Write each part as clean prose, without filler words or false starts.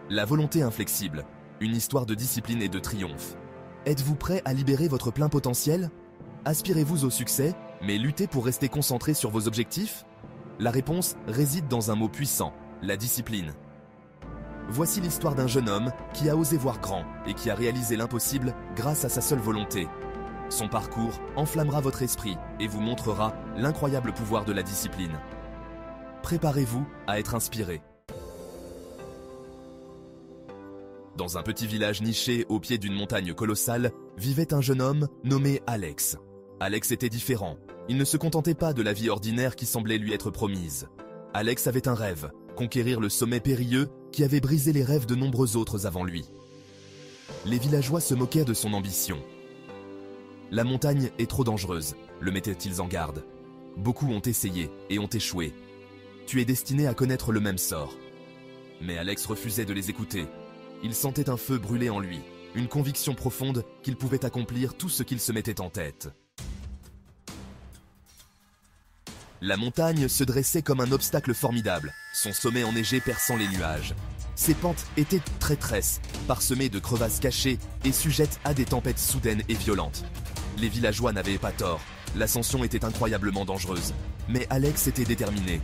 La volonté inflexible, une histoire de discipline et de triomphe. Êtes-vous prêt à libérer votre plein potentiel? Aspirez-vous au succès, mais luttez pour rester concentré sur vos objectifs? La réponse réside dans un mot puissant, la discipline. Voici l'histoire d'un jeune homme qui a osé voir grand et qui a réalisé l'impossible grâce à sa seule volonté. Son parcours enflammera votre esprit et vous montrera l'incroyable pouvoir de la discipline. Préparez-vous à être inspiré. Dans un petit village niché au pied d'une montagne colossale, vivait un jeune homme nommé Alex. Alex était différent. Il ne se contentait pas de la vie ordinaire qui semblait lui être promise. Alex avait un rêve, conquérir le sommet périlleux qui avait brisé les rêves de nombreux autres avant lui. Les villageois se moquaient de son ambition. La montagne est trop dangereuse, le mettaient-ils en garde. Beaucoup ont essayé et ont échoué. Tu es destiné à connaître le même sort. Mais Alex refusait de les écouter. Il sentait un feu brûler en lui, une conviction profonde qu'il pouvait accomplir tout ce qu'il se mettait en tête. La montagne se dressait comme un obstacle formidable, son sommet enneigé perçant les nuages. Ses pentes étaient traîtresses, parsemées de crevasses cachées et sujettes à des tempêtes soudaines et violentes. Les villageois n'avaient pas tort, l'ascension était incroyablement dangereuse. Mais Alex était déterminé.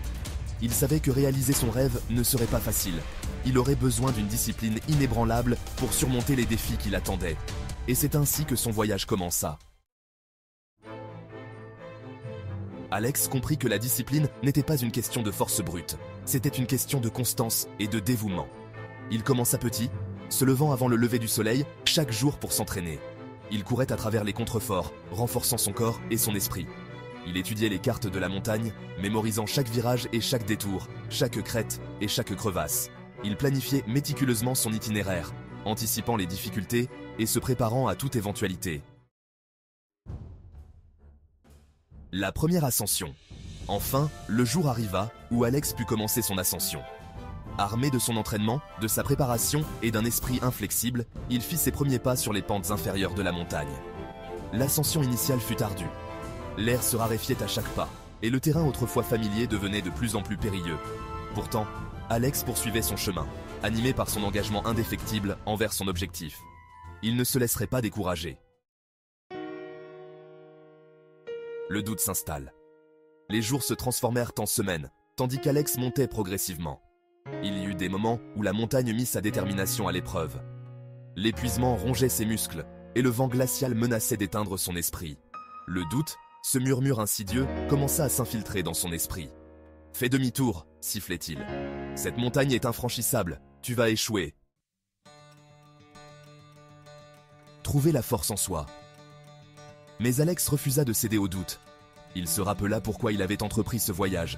Il savait que réaliser son rêve ne serait pas facile. Il aurait besoin d'une discipline inébranlable pour surmonter les défis qui l'attendaient. Et c'est ainsi que son voyage commença. Alex comprit que la discipline n'était pas une question de force brute, c'était une question de constance et de dévouement. Il commença petit, se levant avant le lever du soleil, chaque jour pour s'entraîner. Il courait à travers les contreforts, renforçant son corps et son esprit. Il étudiait les cartes de la montagne, mémorisant chaque virage et chaque détour, chaque crête et chaque crevasse. Il planifiait méticuleusement son itinéraire, anticipant les difficultés et se préparant à toute éventualité. La première ascension. Enfin, le jour arriva où Alex put commencer son ascension. Armé de son entraînement, de sa préparation et d'un esprit inflexible, il fit ses premiers pas sur les pentes inférieures de la montagne. L'ascension initiale fut ardue. L'air se raréfiait à chaque pas, et le terrain autrefois familier devenait de plus en plus périlleux. Pourtant, Alex poursuivait son chemin, animé par son engagement indéfectible envers son objectif. Il ne se laisserait pas décourager. Le doute s'installe. Les jours se transformèrent en semaines, tandis qu'Alex montait progressivement. Il y eut des moments où la montagne mit sa détermination à l'épreuve. L'épuisement rongeait ses muscles, et le vent glacial menaçait d'éteindre son esprit. Le doute, ce murmure insidieux, commença à s'infiltrer dans son esprit. « Fais demi-tour », sifflait-il. « Cette montagne est infranchissable, tu vas échouer. » Trouver la force en soi. Mais Alex refusa de céder au doute. Il se rappela pourquoi il avait entrepris ce voyage.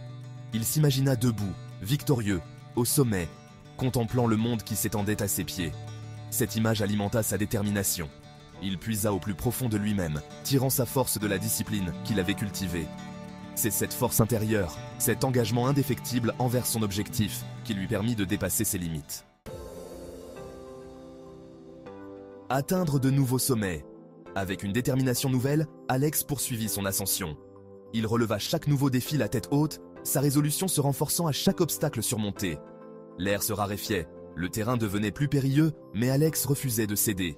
Il s'imagina debout, victorieux, au sommet, contemplant le monde qui s'étendait à ses pieds. Cette image alimenta sa détermination. Il puisa au plus profond de lui-même, tirant sa force de la discipline qu'il avait cultivée. C'est cette force intérieure, cet engagement indéfectible envers son objectif, qui lui permit de dépasser ses limites. Atteindre de nouveaux sommets. Avec une détermination nouvelle, Alex poursuivit son ascension. Il releva chaque nouveau défi la tête haute, sa résolution se renforçant à chaque obstacle surmonté. L'air se raréfiait, le terrain devenait plus périlleux, mais Alex refusait de céder.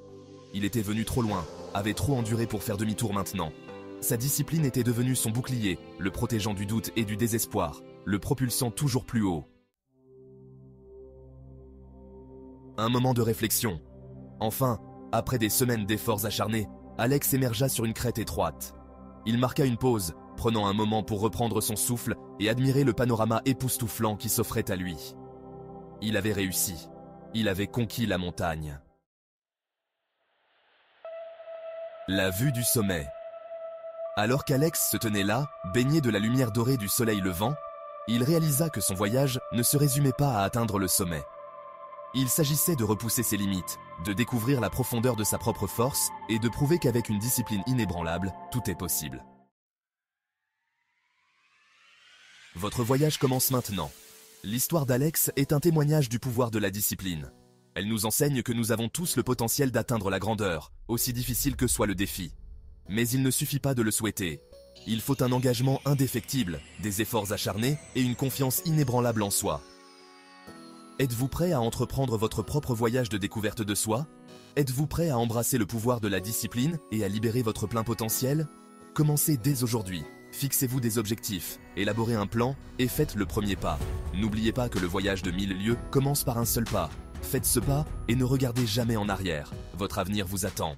Il était venu trop loin, avait trop enduré pour faire demi-tour maintenant. Sa discipline était devenue son bouclier, le protégeant du doute et du désespoir, le propulsant toujours plus haut. Un moment de réflexion. Enfin, après des semaines d'efforts acharnés, Alex émergea sur une crête étroite. Il marqua une pause, prenant un moment pour reprendre son souffle et admirer le panorama époustouflant qui s'offrait à lui. Il avait réussi. Il avait conquis la montagne. La vue du sommet. Alors qu'Alex se tenait là, baigné de la lumière dorée du soleil levant, il réalisa que son voyage ne se résumait pas à atteindre le sommet. Il s'agissait de repousser ses limites, de découvrir la profondeur de sa propre force et de prouver qu'avec une discipline inébranlable, tout est possible. Votre voyage commence maintenant. L'histoire d'Alex est un témoignage du pouvoir de la discipline. Elle nous enseigne que nous avons tous le potentiel d'atteindre la grandeur, aussi difficile que soit le défi. Mais il ne suffit pas de le souhaiter. Il faut un engagement indéfectible, des efforts acharnés et une confiance inébranlable en soi. Êtes-vous prêt à entreprendre votre propre voyage de découverte de soi? Êtes-vous prêt à embrasser le pouvoir de la discipline et à libérer votre plein potentiel? Commencez dès aujourd'hui. Fixez-vous des objectifs, élaborez un plan et faites le premier pas. N'oubliez pas que le voyage de 1000 lieues commence par un seul pas. Faites ce pas et ne regardez jamais en arrière. Votre avenir vous attend.